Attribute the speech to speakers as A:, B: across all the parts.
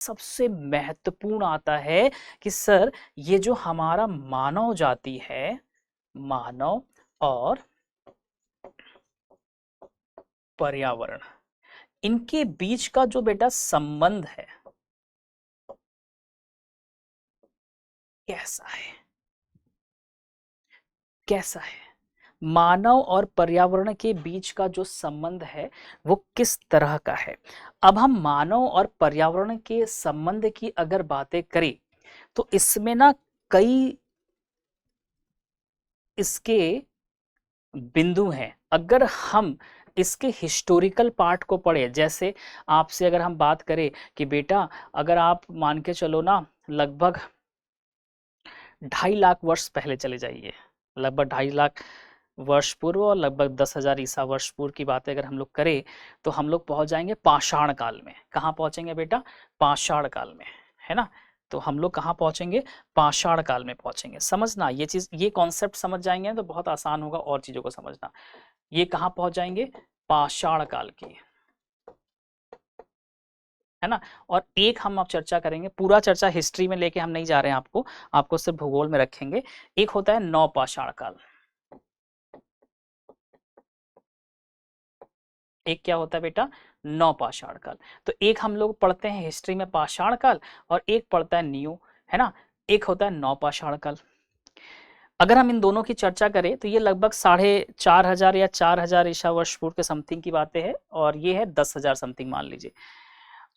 A: सबसे महत्वपूर्ण आता है कि सर ये जो हमारा मानव जाति है, मानव और पर्यावरण, इनके बीच का जो बेटा संबंध है कैसा है, कैसा है, मानव और पर्यावरण के बीच का जो संबंध है वो किस तरह का है। अब हम मानव और पर्यावरण के संबंध की अगर बातें करें तो इसमें ना कई इसके बिंदु हैं। अगर हम इसके हिस्टोरिकल पार्ट को पढ़े, जैसे आपसे अगर हम बात करें कि बेटा अगर आप मान के चलो ना लगभग 2.5 लाख वर्ष पहले चले जाइए, लगभग 2.5 लाख वर्ष पूर्व और लगभग 10,000 ईसा वर्ष पूर्व की बातें अगर हम लोग करें तो हम लोग पहुंच जाएंगे पाषाण काल में। कहाँ पहुंचेंगे बेटा? पाषाण काल में, है ना। तो हम लोग कहाँ पहुंचेंगे? पाषाण काल में पहुंचेंगे। समझना ये चीज, ये कॉन्सेप्ट समझ जाएंगे तो बहुत आसान होगा और चीजों को समझना। ये कहाँ पहुंच जाएंगे? पाषाण काल की, है ना। और एक हम अब चर्चा करेंगे, पूरा चर्चा हिस्ट्री में लेके हम नहीं जा रहे हैं आपको, आपको सिर्फ भूगोल में रखेंगे। एक होता है नवपाषाण काल, एक क्या होता है बेटा? नवपाषाण काल। तो एक हम लोग पढ़ते हैं हिस्ट्री में पाषाण काल और एक पढ़ता है न्यू, है ना। एक होता है नवपाषाण काल। अगर हम इन दोनों की चर्चा करें तो ये लगभग 4,500 या 4,000 ईसा वर्ष पूर्व के समथिंग की बातें हैं और ये है 10,000 समथिंग मान लीजिए।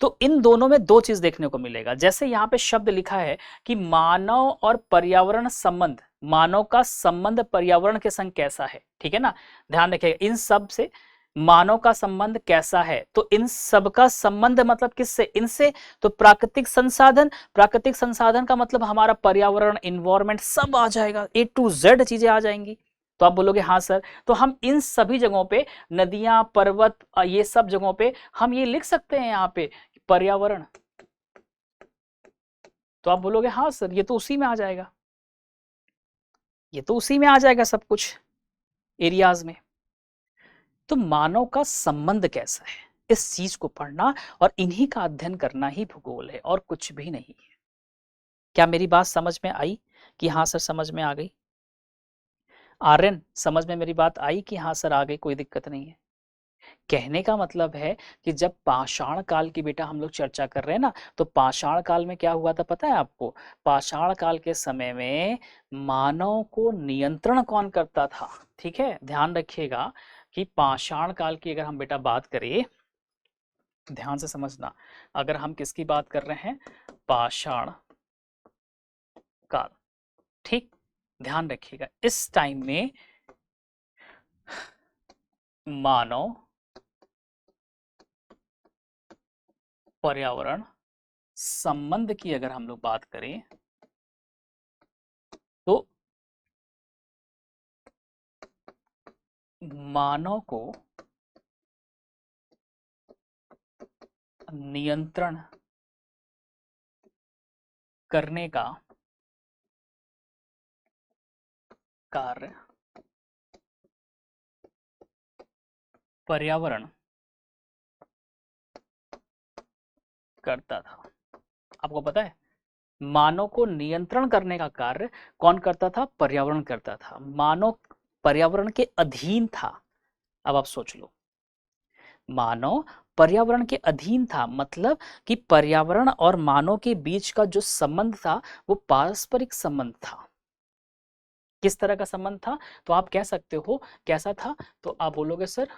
A: तो इन दोनों में दो चीज देखने को मिलेगा। जैसे यहाँ पे शब्द लिखा है कि मानव और पर्यावरण संबंध, मानव का संबंध पर्यावरण के संग कैसा है, ठीक है ना। ध्यान रखिएगा इन सब से मानव का संबंध कैसा है, तो इन सब का संबंध मतलब किससे? इनसे। तो प्राकृतिक संसाधन, प्राकृतिक संसाधन का मतलब हमारा पर्यावरण, इन्वायरमेंट सब आ जाएगा, A to Z चीजें आ जाएंगी। तो आप बोलोगे हाँ सर, तो हम इन सभी जगहों पे, नदियां, पर्वत, ये सब जगहों पे हम ये लिख सकते हैं यहाँ पे पर्यावरण। तो आप बोलोगे हाँ सर ये तो उसी में आ जाएगा, ये तो उसी में आ जाएगा सब कुछ एरियाज में। तो मानव का संबंध कैसा है, इस चीज को पढ़ना और इन्हीं का अध्ययन करना ही भूगोल है और कुछ भी नहीं है। क्या मेरी बात समझ में आई कि हाँ सर समझ में आ गई? आर्यन समझ में मेरी बात आई कि हाँ सर आ गई, कोई दिक्कत नहीं है? कहने का मतलब है कि जब पाषाण काल की बेटा हम लोग चर्चा कर रहे हैं ना, तो पाषाण काल में क्या हुआ था पता है आपको? पाषाण काल के समय में मानव को नियंत्रण कौन करता था? ठीक है, ध्यान रखिएगा कि पाषाण काल की अगर हम बेटा बात करें, ध्यान से समझना, अगर हम किसकी बात कर रहे हैं? पाषाण काल, ठीक। ध्यान रखिएगा इस टाइम में मानव, पर्यावरण संबंध की अगर हम लोग बात करें तो मानव को नियंत्रण करने का कार्य पर्यावरण करता था। आपको पता है मानव को नियंत्रण करने का कार्य कौन करता था? पर्यावरण करता था। मानव पर्यावरण के अधीन था। अब आप सोच लो, मानव पर्यावरण के अधीन था मतलब कि पर्यावरण और मानव के बीच का जो संबंध था वो पारस्परिक संबंध था। किस तरह का संबंध था? तो आप कह सकते हो कैसा था, तो आप बोलोगे सर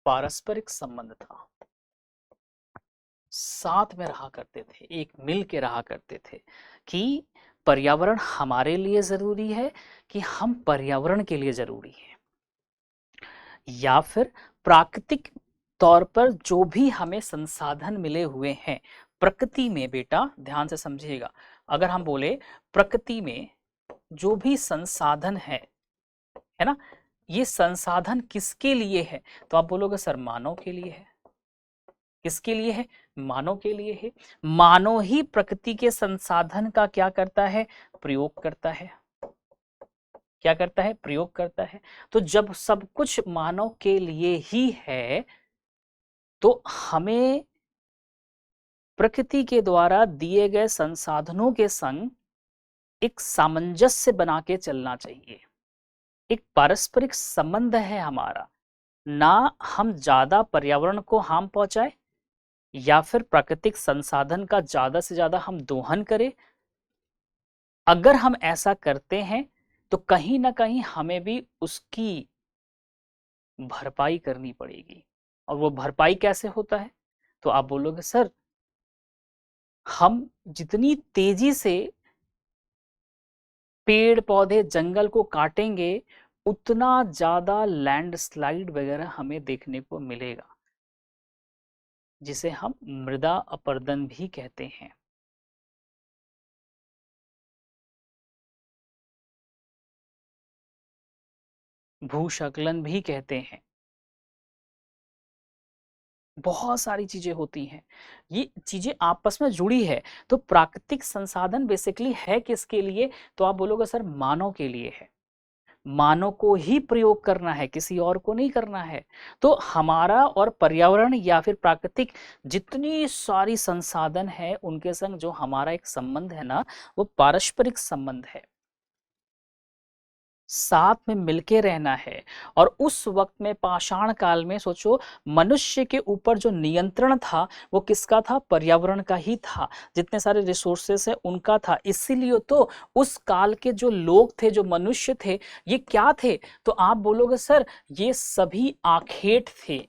A: पारस्परिक संबंध था। साथ में रहा करते थे, एक मिल के रहा करते थे कि पर्यावरण हमारे लिए जरूरी है कि हम पर्यावरण के लिए जरूरी है, या फिर प्राकृतिक तौर पर जो भी हमें संसाधन मिले हुए हैं प्रकृति में। बेटा ध्यान से समझिएगा, अगर हम बोले प्रकृति में जो भी संसाधन है ना, ये संसाधन किसके लिए है? तो आप बोलोगे सर मानव के लिए है। किसके लिए है? मानव के लिए है। मानव ही प्रकृति के संसाधन का क्या करता है? प्रयोग करता है। क्या करता है? प्रयोग करता है। तो जब सब कुछ मानव के लिए ही है तो हमें प्रकृति के द्वारा दिए गए संसाधनों के संग एक सामंजस्य बना के चलना चाहिए। एक पारस्परिक संबंध है हमारा, ना हम ज्यादा पर्यावरण को हार्म पहुंचाए या फिर प्राकृतिक संसाधन का ज्यादा से ज्यादा हम दोहन करें। अगर हम ऐसा करते हैं तो कहीं ना कहीं हमें भी उसकी भरपाई करनी पड़ेगी। और वो भरपाई कैसे होता है? तो आप बोलोगे सर, हम जितनी तेजी से पेड़ पौधे जंगल को काटेंगे उतना ज्यादा लैंडस्लाइड वगैरह हमें देखने को मिलेगा, जिसे हम मृदा अपरदन भी कहते हैं। भूस्खलन भी कहते हैं। बहुत सारी चीजें होती हैं, ये चीजें आपस में जुड़ी है। तो प्राकृतिक संसाधन बेसिकली है किसके लिए? तो आप बोलोगे सर मानव के लिए है, मानव को ही प्रयोग करना है, किसी और को नहीं करना है। तो हमारा और पर्यावरण या फिर प्राकृतिक जितनी सारी संसाधन है उनके संग जो हमारा एक संबंध है ना, वो पारस्परिक संबंध है, साथ में मिलके रहना है। और उस वक्त में पाषाण काल में सोचो, मनुष्य के ऊपर जो नियंत्रण था वो किसका था? पर्यावरण का ही था। जितने सारे रिसोर्सेस है उनका था। इसीलिए तो उस काल के जो लोग थे, जो मनुष्य थे, ये क्या थे? तो आप बोलोगे सर ये सभी आखेट थे।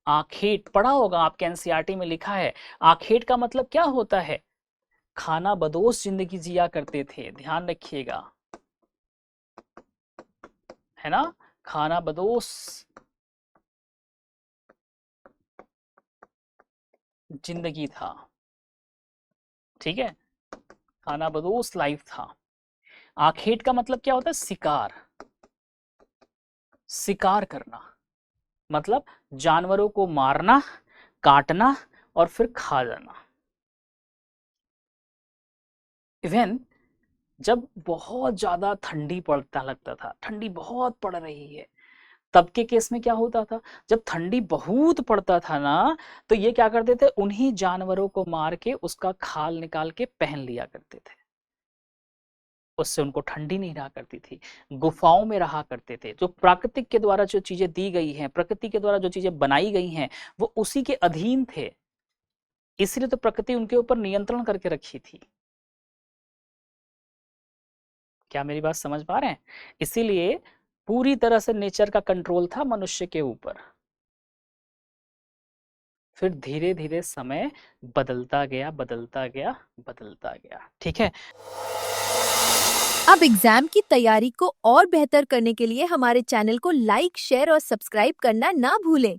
A: आखेट पढ़ा होगा आपके एनसीईआरटी में लिखा है। आखेट का मतलब क्या होता है? खाना बदोश जिंदगी जिया करते थे, ध्यान रखिएगा, है ना? खाना बदोश जिंदगी था, ठीक है, खाना बदोश लाइफ था। आखेट का मतलब क्या होता है? शिकार, शिकार करना, मतलब जानवरों को मारना, काटना और फिर खा जाना। इवन जब बहुत ज्यादा ठंडी पड़ता लगता था, ठंडी बहुत पड़ रही है, तब के केस में क्या होता था? जब ठंडी बहुत पड़ता था ना, तो ये क्या करते थे? उन्हीं जानवरों को मार के उसका खाल निकाल के पहन लिया करते थे। उससे उनको ठंडी नहीं रहा करती थी, गुफाओं में रहा करते थे। जो प्राकृतिक के द्वारा जो चीजें दी गई हैं, प्रकृति के द्वारा जो चीजें बनाई गई हैं, वो उसी के अधीन थे। इसलिए तो प्रकृति उनके ऊपर नियंत्रण करके रखी थी। क्या मेरी बात समझ पा रहे हैं? इसीलिए पूरी तरह से नेचर का कंट्रोल था मनुष्य के ऊपर। फिर धीरे धीरे समय बदलता गया, बदलता गया, बदलता गया, ठीक है।
B: अब एग्जाम की तैयारी को और बेहतर करने के लिए हमारे चैनल को लाइक, शेयर और सब्सक्राइब करना ना भूलें।